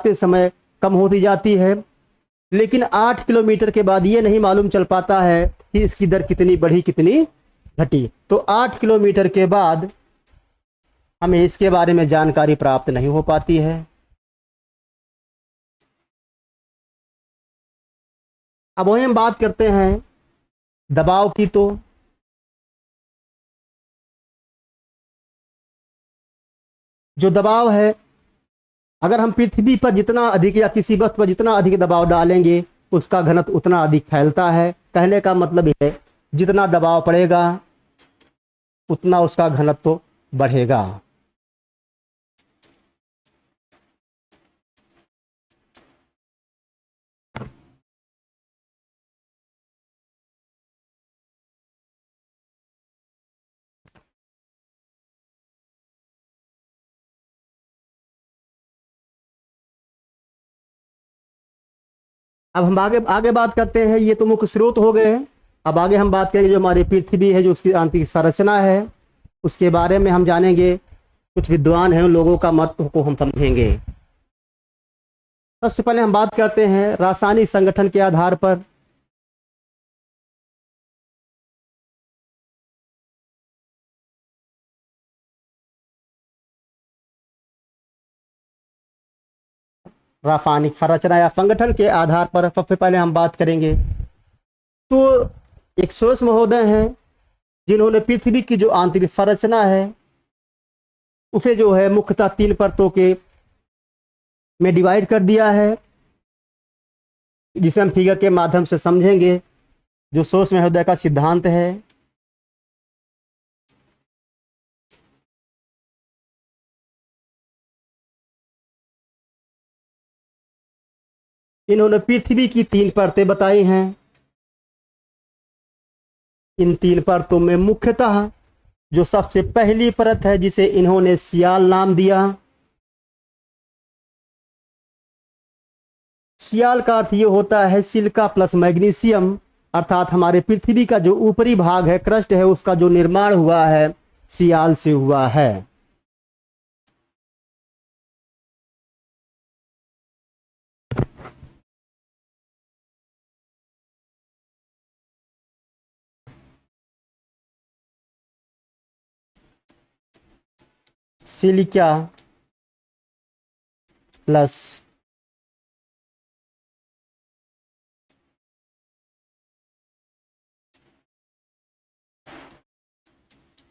के समय कम होती जाती है, लेकिन 8 किलोमीटर के बाद ये नहीं मालूम चल पाता है कि इसकी दर कितनी बढ़ी कितनी घटी। तो 8 किलोमीटर के बाद हमें इसके बारे में जानकारी प्राप्त नहीं हो पाती है। अब वही हम बात करते हैं दबाव की। तो जो दबाव है, अगर हम पृथ्वी पर जितना अधिक या किसी वस्तु पर जितना अधिक दबाव डालेंगे उसका घनत्व उतना अधिक फैलता है। कहने का मतलब यह है जितना दबाव पड़ेगा उतना उसका घनत्व बढ़ेगा। अब हम आगे आगे बात करते हैं। ये तो मुख्य स्रोत हो गए हैं। अब आगे हम बात करेंगे जो हमारी पृथ्वी है, जो उसकी आंतरिक संरचना है, उसके बारे में हम जानेंगे। कुछ विद्वान हैं, उन लोगों का मत को हम समझेंगे। सबसे पहले हम बात करते हैं रासायनिक संगठन के आधार पर। रासायनिक संरचना या संगठन के आधार पर सबसे पहले हम बात करेंगे। तो एक सोस महोदय हैं जिन्होंने पृथ्वी की जो आंतरिक संरचना है उसे जो है मुख्यतः 3 परतों के में डिवाइड कर दिया है, जिसे हम फिगर के माध्यम से समझेंगे। जो सोस महोदय का सिद्धांत है, इन्होंने पृथ्वी की 3 परतें बताई हैं। इन 3 परतों में मुख्यतः जो सबसे पहली परत है जिसे इन्होंने सियाल नाम दिया। सियाल का अर्थ ये होता है सिलिका प्लस मैग्नीशियम, अर्थात हमारे पृथ्वी का जो ऊपरी भाग है, क्रस्ट है, उसका जो निर्माण हुआ है सियाल से हुआ है। Silica plus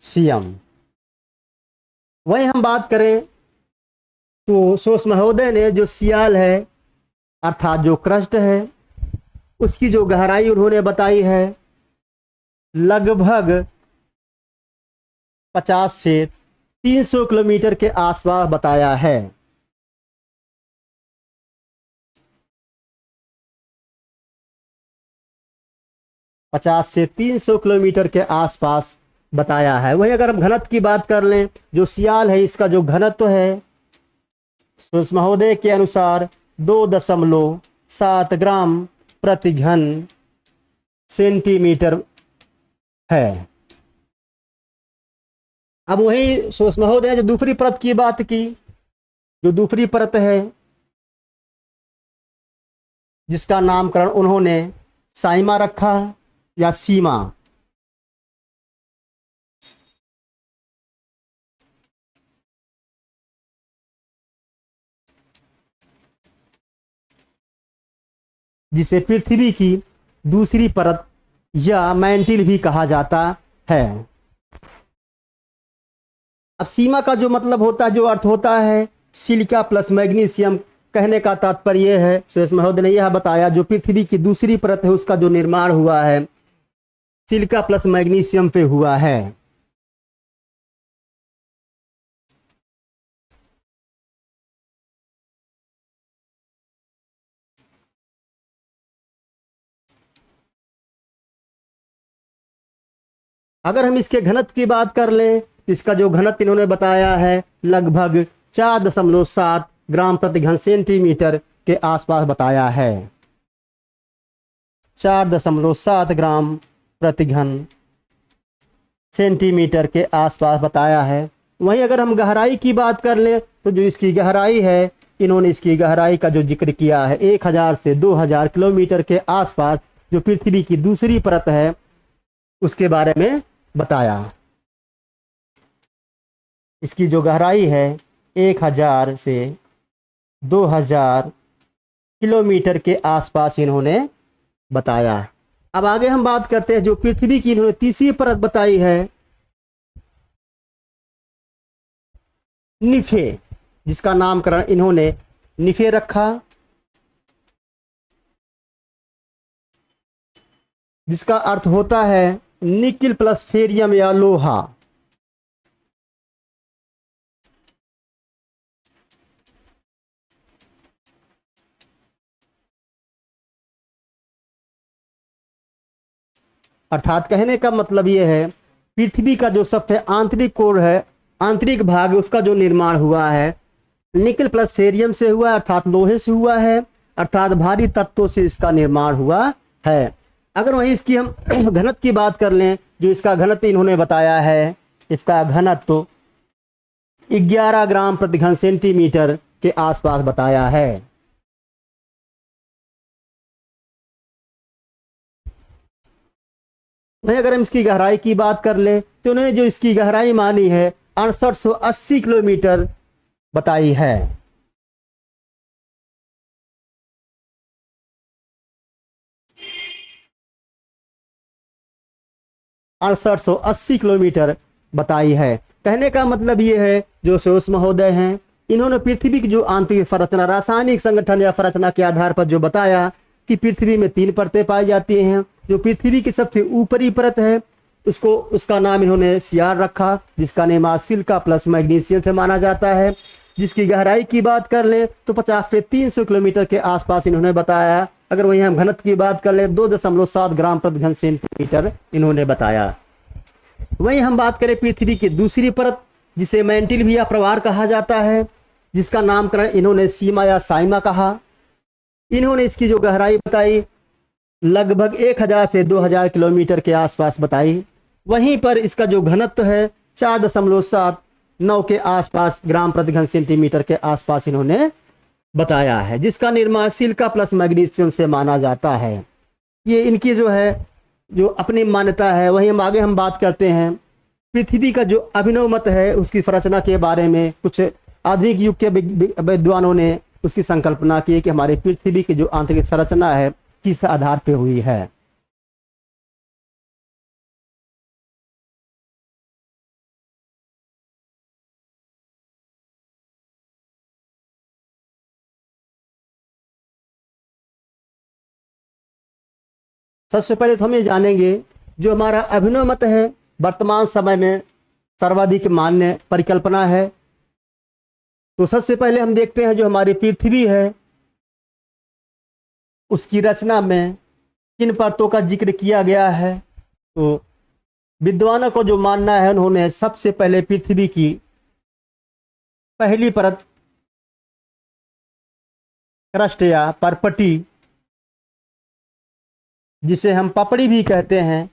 Siem. वहीं हम बात करें तो सोस महोदय ने जो सियाल है अर्थात जो क्रस्ट है उसकी जो गहराई उन्होंने बताई है लगभग 50 से 300 किलोमीटर के आसपास बताया है। पचास से 300 किलोमीटर के आसपास बताया है। वहीं अगर हम घनत्व की बात कर लें, जो सियाल है इसका जो घनत्व है सोस महोदय के अनुसार 2.7 ग्राम प्रति घन सेंटीमीटर है। अब वही सोस महोदय ने जो दूसरी परत की बात की, जो दूसरी परत है जिसका नामकरण उन्होंने साइमा रखा या सीमा, जिसे पृथ्वी की दूसरी परत या मैंटिल भी कहा जाता है। अब सीमा का जो मतलब होता है, जो अर्थ होता है सिलिका प्लस मैग्नीशियम, कहने का तात्पर्य यह है, सुरेश महोदय ने यह बताया जो पृथ्वी की दूसरी परत है उसका जो निर्माण हुआ है सिलिका प्लस मैग्नीशियम पे हुआ है। अगर हम इसके घनत्व की बात कर लें, इसका जो घनत्व इन्होंने बताया है लगभग 4.7 ग्राम प्रति घन सेंटीमीटर के आसपास बताया है। 4.7 ग्राम प्रति घन सेंटीमीटर के आसपास बताया है। वहीं अगर हम गहराई की बात कर लें तो जो इसकी गहराई है इन्होंने इसकी गहराई का जो जिक्र किया है 1000 से 2000 किलोमीटर के आसपास जो पृथ्वी की दूसरी परत है उसके बारे में बताया। इसकी जो गहराई है 1000 से 2000 किलोमीटर के आसपास इन्होंने बताया। अब आगे हम बात करते हैं जो पृथ्वी की इन्होंने तीसरी परत बताई है निफे, जिसका नामकरण इन्होंने निफे रखा, जिसका अर्थ होता है निकिल प्लस फेरियम या लोहा। अर्थात कहने का मतलब यह है पृथ्वी का जो सबसे आंतरिक कोर है, आंतरिक भाग है, उसका जो निर्माण हुआ है निकल प्लस फेरियम से हुआ है, अर्थात लोहे से हुआ है, अर्थात भारी तत्वों से इसका निर्माण हुआ है। अगर वहीं इसकी हम घनत्व की बात कर लें, जो इसका घनत्व इन्होंने बताया है, इसका घनत्व 11 ग्राम प्रति घन सेंटीमीटर के आसपास बताया है। वहीं अगर हम इसकी गहराई की बात कर लें तो उन्होंने जो इसकी गहराई मानी है 6880 किलोमीटर बताई है। 6880 किलोमीटर बताई है। कहने का मतलब ये है जो सोस महोदय हैं इन्होंने पृथ्वी की जो आंतरिक संरचना, रासायनिक संगठन या संरचना के आधार पर जो बताया कि पृथ्वी में 3 परतें पाई जाती हैं। जो पृथ्वी की सबसे ऊपरी परत है उसका नाम इन्होंने सियार रखा, जिसका निर्माण सिलिका प्लस मैग्नीशियम से माना जाता है। जिसकी गहराई की बात कर लें तो 50 से 300 किलोमीटर के आसपास इन्होंने बताया। अगर वहीं हम घनत्व की बात कर लें 2.7 ग्राम प्रति घन सेंटीमीटर इन्होंने बताया। वहीं हम बात करें पृथ्वी की दूसरी परत जिसे मैंटिल भी या प्रवार कहा जाता है, जिसका नामकरण इन्होंने सीमा या साइमा कहा। इन्होंने इसकी जो गहराई बताई लगभग 1000 से 2000 किलोमीटर के आसपास बताई। वहीं पर इसका जो घनत्व है 4.79 के आसपास ग्राम प्रति घन सेंटीमीटर के आसपास इन्होंने बताया है, जिसका निर्माण सिलिका प्लस मैग्नीशियम से माना जाता है। ये इनकी जो है जो अपनी मान्यता है। वहीं हम बात करते हैं पृथ्वी का जो अभिनव मत है उसकी संरचना के बारे में। कुछ आधुनिक युग के विद्वानों ने उसकी संकल्पना की कि हमारे पृथ्वी की जो आंतरिक संरचना है किस आधार पर हुई है। सबसे पहले तो हम ये जानेंगे जो हमारा अभिनव मत है वर्तमान समय में सर्वाधिक मान्य परिकल्पना है। तो सबसे पहले हम देखते हैं जो हमारी पृथ्वी है उसकी रचना में किन परतों का जिक्र किया गया है। तो विद्वानों को जो मानना है उन्होंने सबसे पहले पृथ्वी की पहली परत क्रस्ट या परपटी, जिसे हम पपड़ी भी कहते हैं,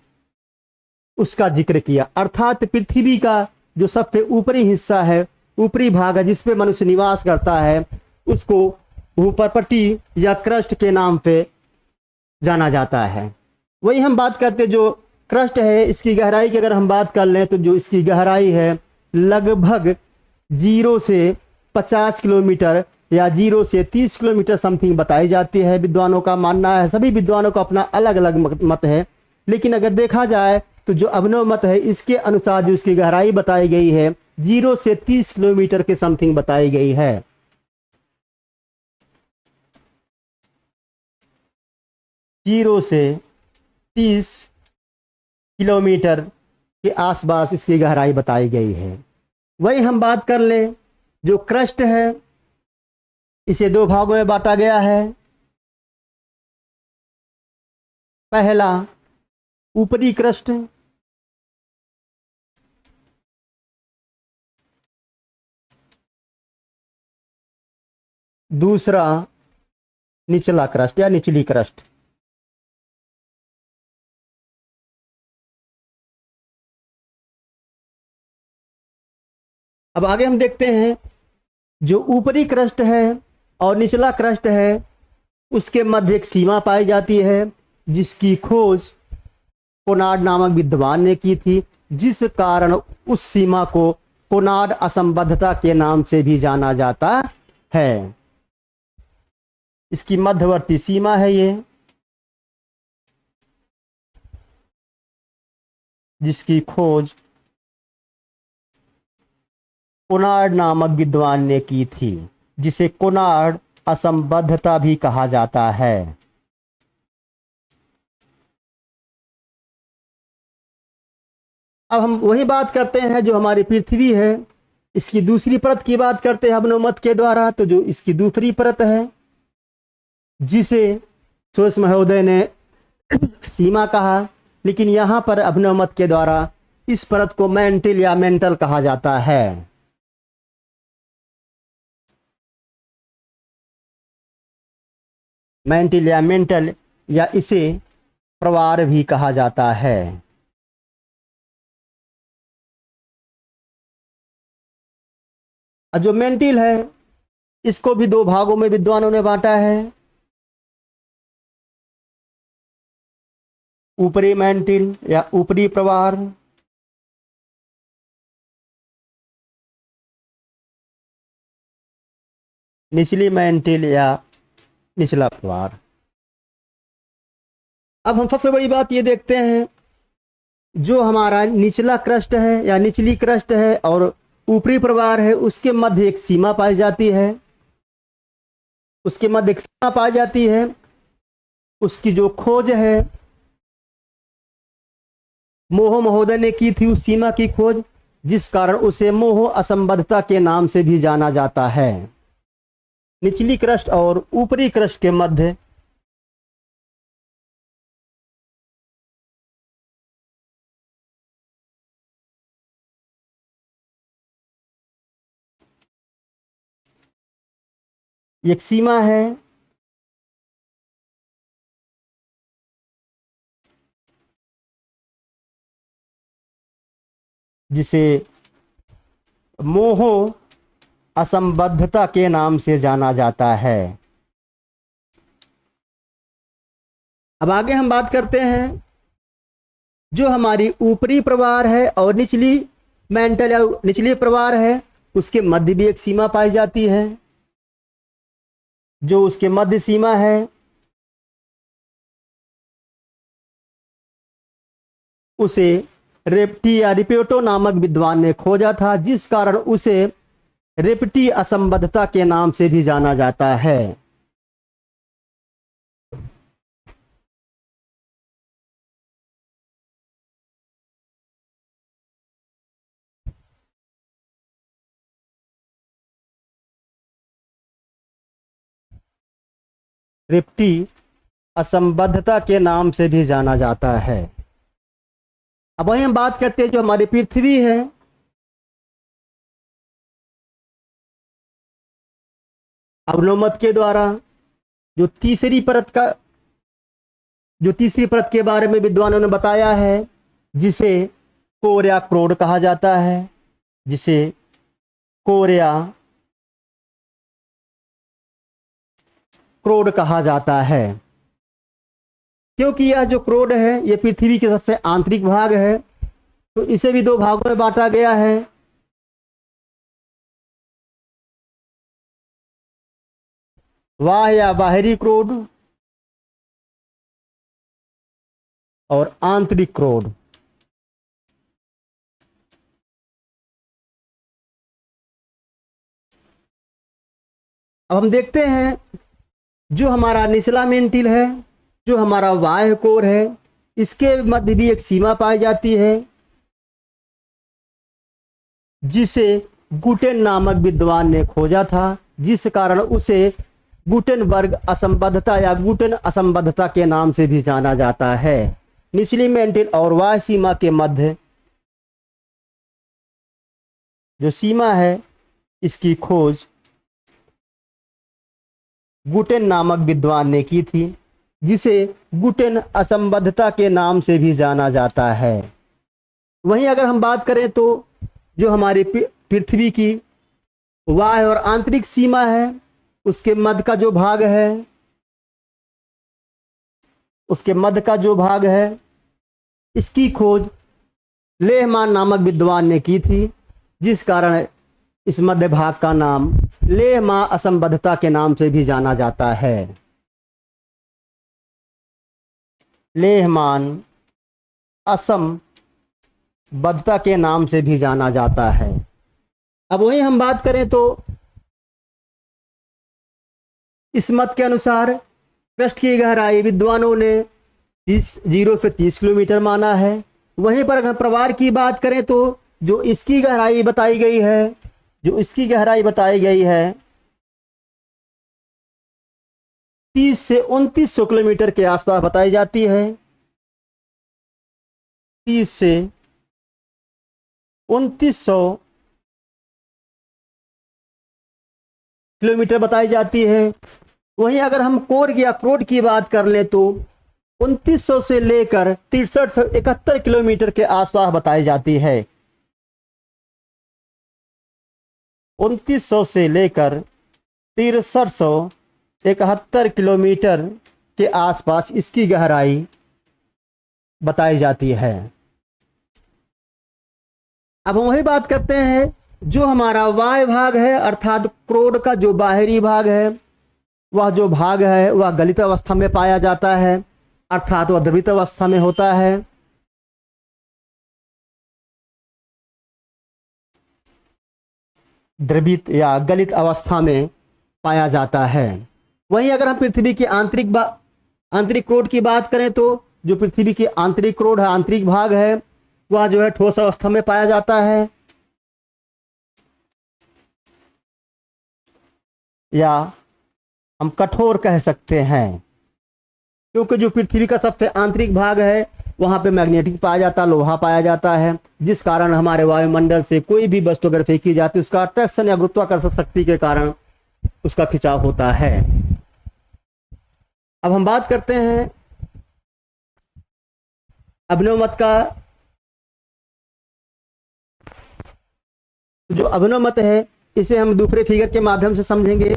उसका जिक्र किया। अर्थात पृथ्वी का जो सबसे ऊपरी हिस्सा है, ऊपरी भाग है जिस पे मनुष्य निवास करता है, उसको भूपर्पटी या क्रस्ट के नाम पे जाना जाता है। वही हम बात करते हैं जो क्रस्ट है इसकी गहराई की अगर हम बात कर लें तो जो इसकी गहराई है लगभग 0 से 50 किलोमीटर या 0 से 30 किलोमीटर समथिंग बताई जाती है। विद्वानों का मानना है, सभी विद्वानों का अपना अलग अलग मत है, लेकिन अगर देखा जाए तो जो अभिनव मत है इसके अनुसार जो इसकी गहराई बताई गई है 0 से 30 किलोमीटर के समथिंग बताई गई है। 0 से 30 किलोमीटर के आसपास इसकी गहराई बताई गई है। वही हम बात कर लें जो क्रस्ट है इसे 2 भागों में बांटा गया है। पहला ऊपरी क्रस्ट, दूसरा निचला क्रस्ट या निचली क्रस्ट। अब आगे हम देखते हैं जो ऊपरी क्रस्ट है और निचला क्रस्ट है, उसके मध्य एक सीमा पाई जाती है जिसकी खोज कोनार्ड नामक विद्वान ने की थी, जिस कारण उस सीमा को कोनार्ड असंबद्धता के नाम से भी जाना जाता है। इसकी मध्यवर्ती सीमा है ये, जिसकी खोज कोनार्ड नामक विद्वान ने की थी, जिसे कोनार्ड असंबद्धता भी कहा जाता है। अब हम वही बात करते हैं जो हमारी पृथ्वी है, इसकी दूसरी परत की बात करते हैं अभिनव के द्वारा। तो जो इसकी दूसरी परत है, जिसे सोस महोदय ने सीमा कहा, लेकिन यहां पर अभिनव के द्वारा इस परत को मैंटल या मेंटल कहा जाता है। मैंटल या मेंटल, या इसे प्रवार भी कहा जाता है। जो मेंटल है, इसको भी दो भागों में विद्वानों ने बांटा है। ऊपरी मेंटल या ऊपरी प्रवार, निचली मेंटल या निचला प्रवार। अब हम सबसे बड़ी बात ये देखते हैं, जो हमारा निचला क्रस्ट है या निचली क्रस्ट है और ऊपरी प्रवार है, उसके मध्य एक सीमा पाई जाती है। उसके मध्य एक सीमा पाई जाती है, उसकी जो खोज है मोह महोदय ने की थी, उस सीमा की खोज, जिस कारण उसे मोह असंबद्धता के नाम से भी जाना जाता है। निचली क्रस्ट और ऊपरी क्रस्ट के मध्य एक सीमा है, जिसे मोह असंबद्धता के नाम से जाना जाता है। अब आगे हम बात करते हैं, जो हमारी ऊपरी प्रवार है और निचली मेंटल या निचली प्रवार है, उसके मध्य भी एक सीमा पाई जाती है। जो उसके मध्य सीमा है, उसे रेप्टी या रिपेटो नामक विद्वान ने खोजा था, जिस कारण उसे रेप्टी असंबद्धता के नाम से भी जाना जाता है। रेप्टी असंबद्धता के नाम से भी जाना जाता है। अब वही हम बात करते हैं, जो हमारी पृथ्वी है, अभिनव के द्वारा जो तीसरी परत के बारे में विद्वानों ने बताया है, जिसे कोर या क्रोड कहा जाता है, जिसे कोर या क्रोड कहा जाता है। क्योंकि यह जो क्रोड है, यह पृथ्वी के सबसे आंतरिक भाग है, तो इसे भी दो भागों में बांटा गया है। बाह्य या बाहरी क्रोड और आंतरिक क्रोड। अब हम देखते हैं, जो हमारा निचला मेंटिल है, जो हमारा बाह्य कोर है, इसके मध्य भी एक सीमा पाई जाती है, जिसे गुटेन नामक विद्वान ने खोजा था, जिस कारण उसे गुटेनबर्ग असंबद्धता या गुटेन असंबद्धता के नाम से भी जाना जाता है। निचली मेंटिल और बाह्य सीमा के मध्य जो सीमा है, इसकी खोज गुटेन नामक विद्वान ने की थी, जिसे गुटेन असंबद्धता के नाम से भी जाना जाता है। वहीं अगर हम बात करें, तो जो हमारी पृथ्वी की बाह्य और आंतरिक सीमा है, उसके मध्य का जो भाग है, उसके मध्य का जो भाग है, इसकी खोज लेहमान नामक विद्वान ने की थी, जिस कारण इस मध्य भाग का नाम लेहमा असंबद्धता के नाम से भी जाना जाता है। लेहमान असंबद्धता के नाम से भी जाना जाता है। अब वहीं हम बात करें तो इस मत के अनुसार क्रस्ट की गहराई विद्वानों ने 0 से 30 किलोमीटर माना है। वहीं पर अगर प्रवार की बात करें तो जो इसकी गहराई बताई गई है, जो इसकी गहराई बताई गई है 30 से 2900 किलोमीटर के आसपास बताई जाती है। 30 से 2900 किलोमीटर बताई जाती है। वहीं अगर हम कोर या क्रोड की बात कर ले तो 2900 से लेकर 63 से 71 किलोमीटर के आसपास बताई जाती है। 2900 से लेकर 6371 किलोमीटर के आसपास इसकी गहराई बताई जाती है। अब हम वही बात करते हैं, जो हमारा वाय भाग है अर्थात क्रोड का जो बाहरी भाग है, वह जो भाग है वह गलित अवस्था में पाया जाता है, अर्थात वह द्रवित अवस्था में होता है। द्रवित या गलित अवस्था में पाया जाता है। वहीं अगर हम पृथ्वी के आंतरिक क्रोड की बात करें तो जो पृथ्वी की आंतरिक क्रोड है, आंतरिक भाग है, वह जो है ठोस अवस्था में पाया जाता है, या हम कठोर कह सकते हैं, क्योंकि जो पृथ्वी का सबसे आंतरिक भाग है वहां पे मैग्नेटिक पाया जाता है, लोहा पाया जाता है, जिस कारण हमारे वायुमंडल से कोई भी वस्तु अगर फेंकी जाती है उसका अट्रैक्शन या गुरुत्वाकर्षण शक्ति के कारण उसका खिंचाव होता है। अब हम बात करते हैं अभिनव मत का। जो अभिनव मत है इसे हम दूसरे फिगर के माध्यम से समझेंगे।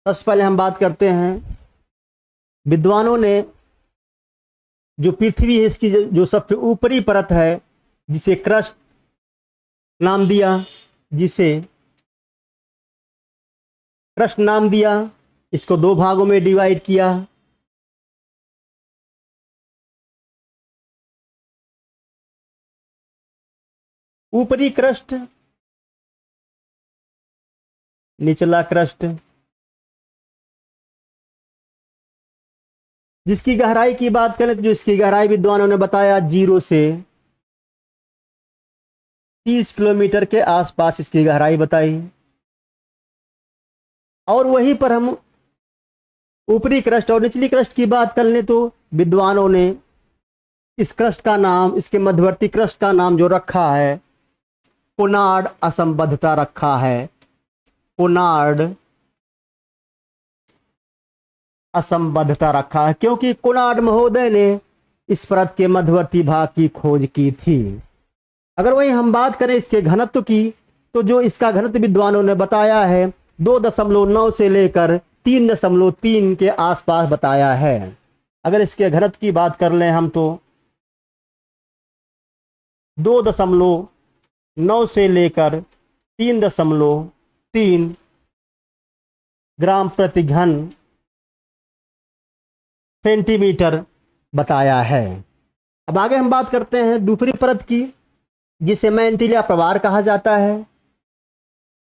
सबसे पहले हम बात करते हैं, विद्वानों ने जो पृथ्वी है इसकी जो सबसे ऊपरी परत है जिसे क्रस्ट नाम दिया, जिसे क्रस्ट नाम दिया, इसको दो भागों में डिवाइड किया। ऊपरी क्रस्ट, निचला क्रस्ट। जिसकी गहराई की बात करें तो जो इसकी गहराई विद्वानों ने बताया 0 से 30 किलोमीटर के आसपास इसकी गहराई बताई। और वहीं पर हम ऊपरी क्रस्ट और निचली क्रस्ट की बात कर लें तो विद्वानों ने इस क्रस्ट का नाम, इसके मध्यवर्ती क्रस्ट का नाम जो रखा है कोनार्ड असंबद्धता रखा है। कोनार्ड असंबद्धता रखा है क्योंकि कोनार्ड महोदय ने इस परत के मध्यवर्ती भाग की खोज की थी। अगर वही हम बात करें इसके घनत्व की तो जो इसका घनत्व विद्वानों ने बताया है 2.9 से लेकर 3.3 के आसपास बताया है। अगर इसके घनत्व की बात कर लें हम तो 2.9 से लेकर 3.3 ग्राम प्रति घन सेंटीमीटर बताया है। अब आगे हम बात करते हैं दूसरी परत की, जिसे मैंटिलिया प्रवार कहा जाता है,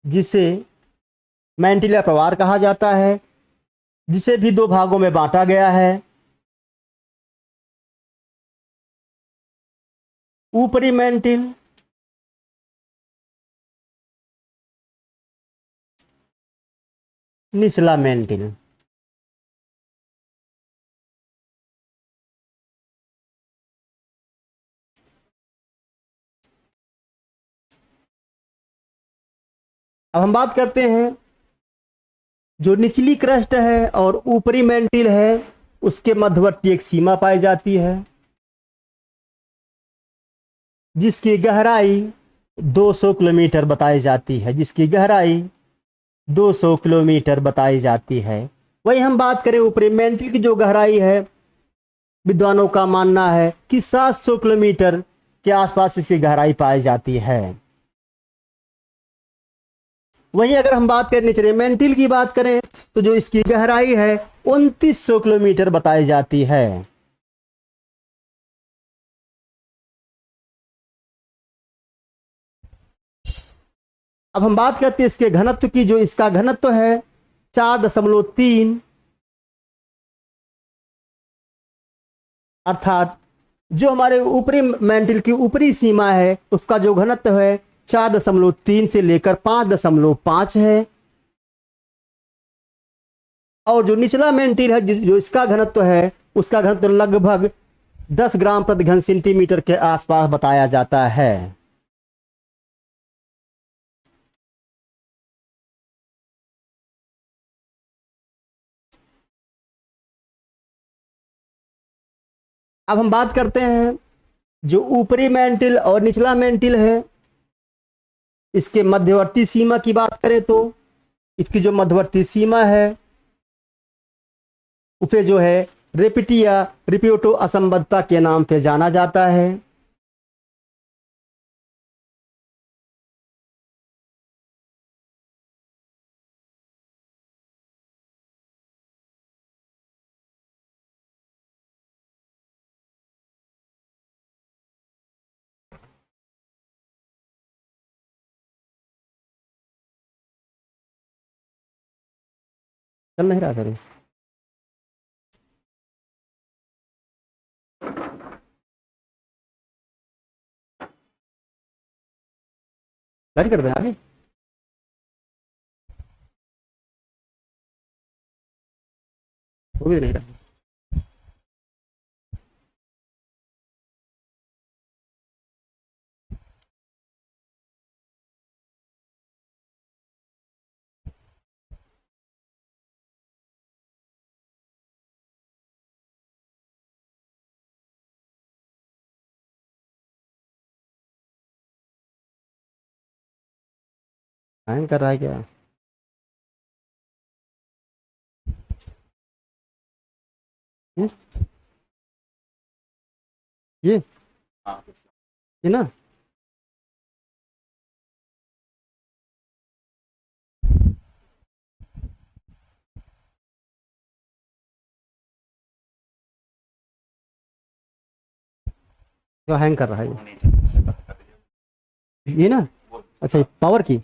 जिसे मैंटिलिया प्रवार कहा जाता है, जिसे भी दो भागों में बांटा गया है। ऊपरी मैंटिल, निचला मैंटिल। अब हम बात करते हैं जो निचली क्रस्ट है और ऊपरी मेंटिल है, उसके मध्यवर्ती एक सीमा पाई जाती है जिसकी गहराई 200 किलोमीटर बताई जाती है, जिसकी गहराई 200 किलोमीटर बताई जाती है। वही हम बात करें ऊपरी मेंटल की जो गहराई है, विद्वानों का मानना है कि 700 किलोमीटर के आसपास इसकी गहराई पाई जाती है। वहीं अगर हम बात करें निचले मेंटिल की बात करें तो जो इसकी गहराई है 2900 किलोमीटर बताई जाती है। अब हम बात करते हैं इसके घनत्व की। जो इसका घनत्व है 4.3, अर्थात जो हमारे ऊपरी मेंटल की ऊपरी सीमा है उसका जो घनत्व है 4.3 से लेकर 5.5 है। और जो निचला मेंटिल है जो इसका घनत्व है उसका घनत्व लगभग 10 ग्राम प्रति घन सेंटीमीटर के आसपास बताया जाता है। अब हम बात करते हैं जो ऊपरी मेंटिल और निचला मेंटिल है, इसके मध्यवर्ती सीमा की बात करें तो इसकी जो मध्यवर्ती सीमा है उसे जो है रेपिटिया रिपियोटो असंबद्धता के नाम से जाना जाता है। चल नहीं रहा करें। गाड़ी कर दे आगे। वो भी नहीं रहा। हैंग कर रहा है क्या? ये ये ये ना जो हैंग कर रहा है ये ना। अच्छा, पावर की।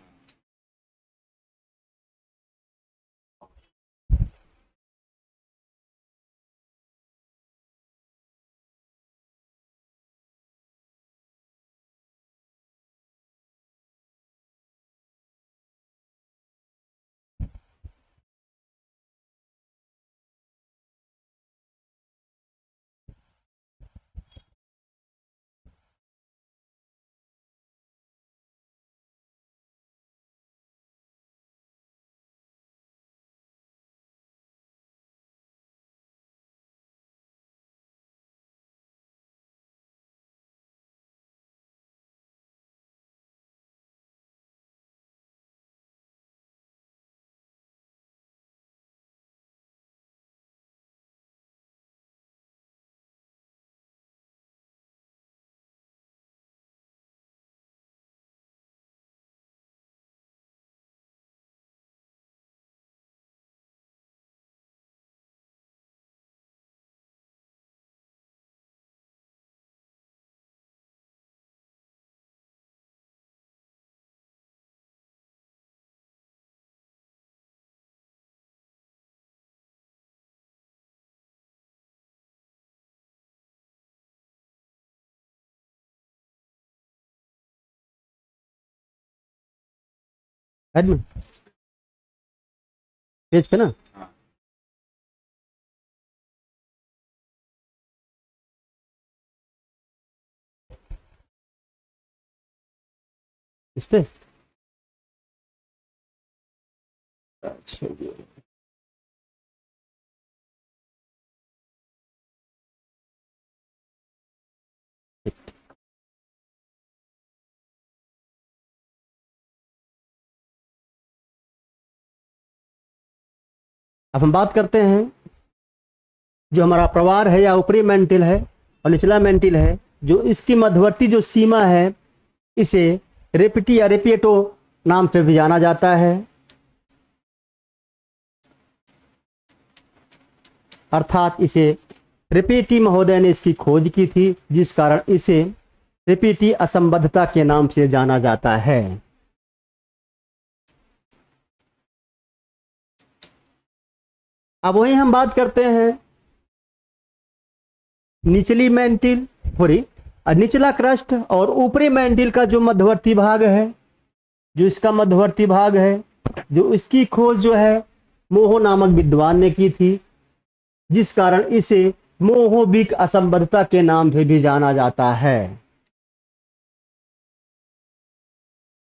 हेड में पेज पे ना। इस पे अच्छा जी। अब हम बात करते हैं जो हमारा प्रवार है या ऊपरी मेंटिल है और निचला मेंटिल है, जो इसकी मध्यवर्ती जो सीमा है इसे रेपिटी या रेपिएटो नाम से भी जाना जाता है। अर्थात इसे रेपिटी महोदय ने इसकी खोज की थी, जिस कारण इसे रेपिटी असंबद्धता के नाम से जाना जाता है। अब वहीं हम बात करते हैं निचली मेंटिल सॉरी निचला क्रस्ट और ऊपरी मेंटिल का जो मध्यवर्ती भाग है, जो इसका मध्यवर्ती भाग है, जो इसकी खोज जो है मोहो नामक विद्वान ने की थी, जिस कारण इसे मोहोविक असंबद्धता के नाम से भी जाना जाता है।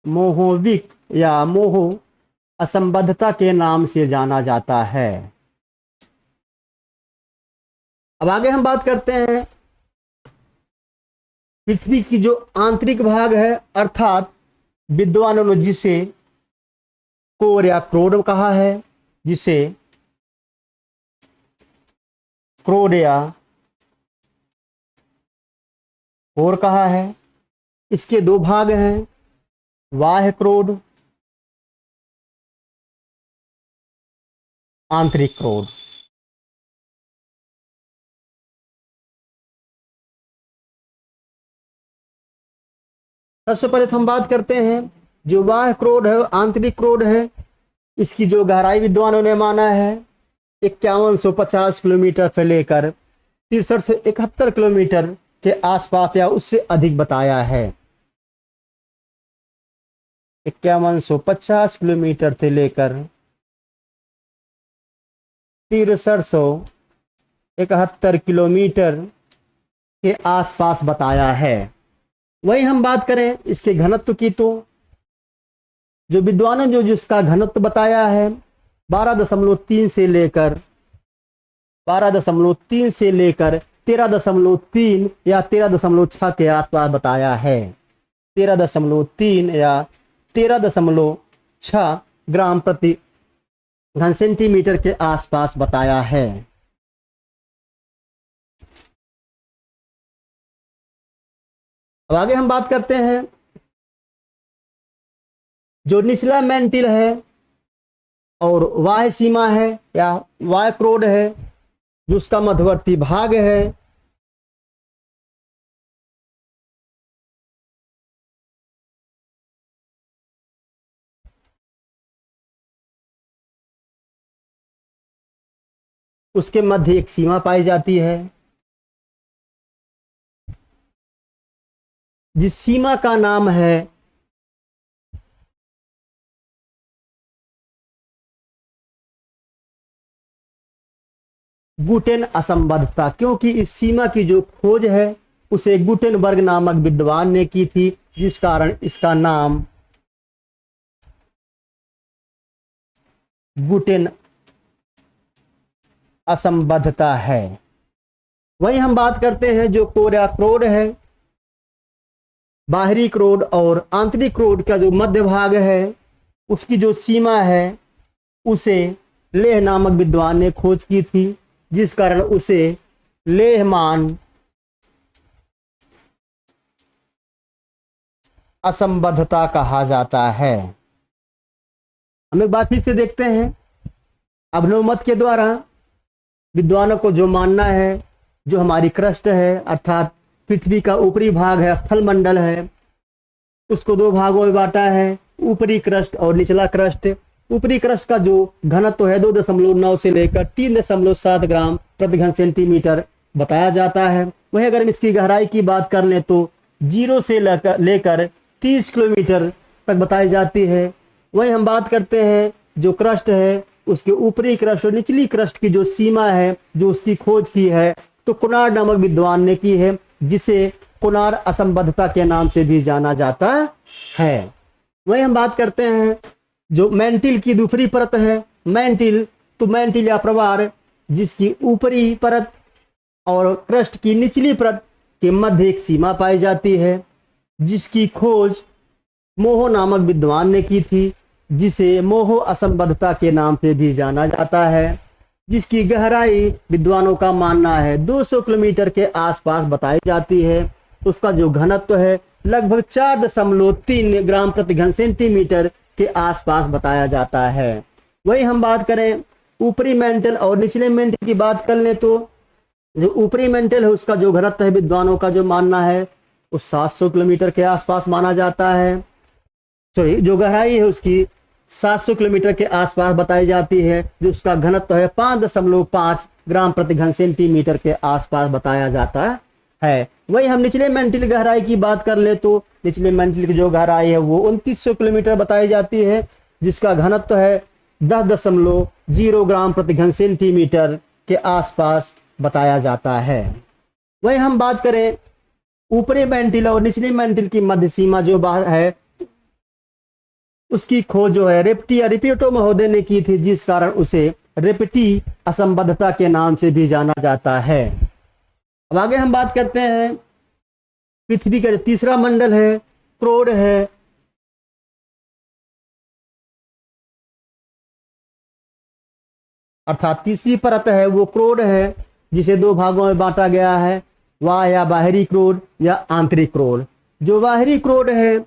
मोहोविक या मोहो असंबद्धता के नाम से जाना जाता है। अब आगे हम बात करते हैं पृथ्वी की जो आंतरिक भाग है, अर्थात विद्वानों ने जिसे कोर या क्रोड कहा है, जिसे क्रोड या कोर कहा है। इसके दो भाग हैं, बाह्य क्रोड, आंतरिक क्रोड। सबसे पहले तो हम बात करते हैं जो बाह्य क्रोड है, आंतरिक क्रोड है, इसकी जो गहराई विद्वानों ने माना है 5150 किलोमीटर से लेकर 63 से 71 किलोमीटर के आसपास या उससे अधिक बताया है। 5150 किलोमीटर से लेकर 6371 किलोमीटर के आसपास बताया है। वही हम बात करें इसके घनत्व की, तो जो विद्वानों जो जिसका घनत्व बताया है 12.3 से लेकर 13.3 या 13.6 के आसपास बताया है। 13.3 या 13.6 ग्राम प्रति घन सेंटीमीटर के आसपास बताया है। अब आगे हम बात करते हैं जो निचला मेंटिल है और बाह्य सीमा है या बाह्य क्रोड है, जो उसका मध्यवर्ती भाग है, उसके मध्य एक सीमा पाई जाती है, जिस सीमा का नाम है गुटेन असंबद्धता, क्योंकि इस सीमा की जो खोज है उसे गुटेनबर्ग नामक विद्वान ने की थी, जिस कारण इसका नाम गुटेन असंबद्धता है। वही हम बात करते हैं जो कोर या क्रोड है, बाहरी क्रोड और आंतरिक क्रोड का जो मध्य भाग है, उसकी जो सीमा है उसे लेह नामक विद्वान ने खोज की थी, जिस कारण उसे लेहमान असंबद्धता कहा जाता है। हम एक बात फिर से देखते हैं अभिनव मत के द्वारा विद्वानों को जो मानना है, जो हमारी क्रस्ट है अर्थात पृथ्वी का ऊपरी भाग है, स्थल मंडल है, उसको दो भागों में बांटा है, ऊपरी क्रस्ट और निचला क्रस्ट। ऊपरी क्रस्ट का जो घनत्व है 2.9 से लेकर 3.7 ग्राम प्रति घन सेंटीमीटर बताया जाता है। वही अगर हम इसकी गहराई की बात कर लें तो 0 से लेकर 30 किलोमीटर तक बताई जाती है। वही हम बात करते हैं जो क्रस्ट है, उसके ऊपरी क्रस्ट और निचली क्रस्ट की जो सीमा है, जो उसकी खोज की है तो कुनार नामक विद्वान ने की है, जिसे कुनार असंबद्धता के नाम से भी जाना जाता है। वही हम बात करते हैं जो मेंटिल की दूसरी परत है, मेंटिल, तो मेंटिल या प्रवार जिसकी ऊपरी परत और क्रस्ट की निचली परत के मध्य एक सीमा पाई जाती है, जिसकी खोज मोहो नामक विद्वान ने की थी, जिसे मोहो असंबद्धता के नाम से भी जाना जाता है, जिसकी गहराई विद्वानों का मानना है 200 किलोमीटर के आसपास बताई जाती है। उसका जो घनत्व है लगभग 4.3 ग्राम प्रति घन सेंटीमीटर के आसपास बताया जाता है। वही हम बात करें ऊपरी मेंटल और निचले मेंटल की बात कर लें तो जो ऊपरी मेंटल है उसका जो घनत्व है विद्वानों का जो मानना है वो 700 किलोमीटर के आसपास माना जाता है। सॉरी, जो गहराई है उसकी 700 किलोमीटर के आसपास बताई जाती है, जो उसका घनत्व है 5.5 ग्राम प्रति घन सेंटीमीटर के आसपास बताया जाता है। वही हम निचले मेंटल गहराई की बात कर ले तो निचले मेंटल की जो गहराई है वो 2900 किलोमीटर बताई जाती है, जिसका घनत्व है 10.0 ग्राम प्रति घन सेंटीमीटर के आसपास बताया जाता है। वही हम बात करें ऊपरी मेंटल और निचले मेंटल की मध्य सीमा जो है उसकी खोज जो है रेप्टी या रिपियोटो महोदय ने की थी, जिस कारण उसे रेप्टी असंबद्धता के नाम से भी जाना जाता है। अब आगे हम बात करते हैं पृथ्वी का जो तीसरा मंडल है क्रोड है। अर्थात तीसरी परत है वो क्रोड है, जिसे दो भागों में बांटा गया है, वाह या बाहरी क्रोड या आंतरिक क्रोड। जो बाहरी क्रोड है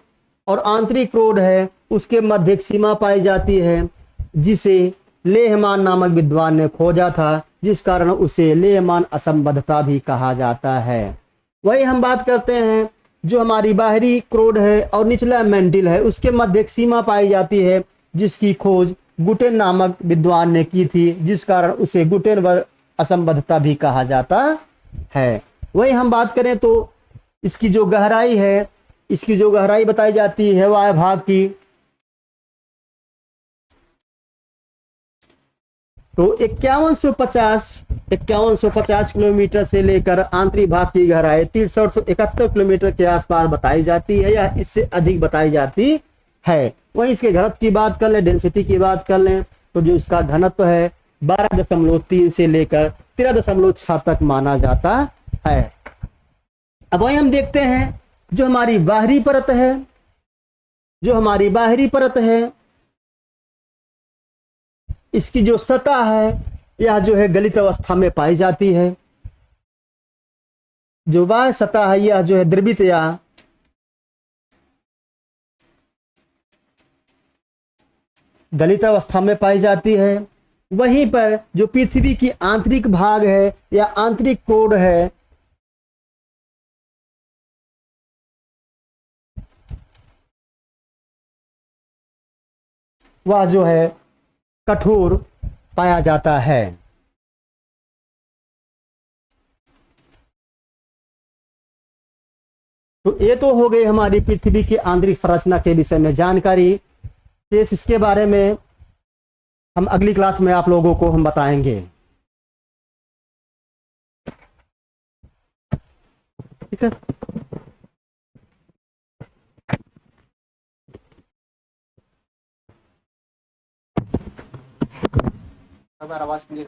और आंतरिक क्रोड है उसके मध्य एक सीमा पाई जाती है, जिसे लेहमान नामक विद्वान ने खोजा था, जिस कारण उसे लेहमान असंबद्धता भी कहा जाता है। वही हम बात करते हैं जो हमारी बाहरी क्रोड है और निचला मेंटिल है उसके मध्य एक सीमा पाई जाती है, जिसकी खोज गुटेन नामक विद्वान ने की थी, जिस कारण उसे गुटेन व असंबद्धता भी कहा जाता है। वही हम बात करें तो इसकी जो गहराई है, इसकी जो गहराई बताई जाती है वायु भाग की तो 5150 किलोमीटर से लेकर आंतरिक भाग की गहराई 6371 किलोमीटर के आसपास बताई जाती है या इससे अधिक बताई जाती है। वहीं इसके घनत्व की बात कर लें, डेंसिटी की बात कर लें तो जो इसका घनत्व है 12.3 से लेकर 13.6 तक माना जाता है। अब वहीं हम देखते हैं जो हमारी बाहरी परत है, जो हमारी बाहरी परत है इसकी जो सतह है यह जो है गलित अवस्था में पाई जाती है। जो बाह्य सतह है यह जो है द्रवित या गलित अवस्था में पाई जाती है। वहीं पर जो पृथ्वी की आंतरिक भाग है या आंतरिक कोड है वह जो है कठोर पाया जाता है। तो ये तो हो गई हमारी पृथ्वी की आंतरिक संरचना के विषय में जानकारी। इसके बारे में हम अगली क्लास में आप लोगों को हम बताएंगे। ठीक है। अगर आवाज क्लियर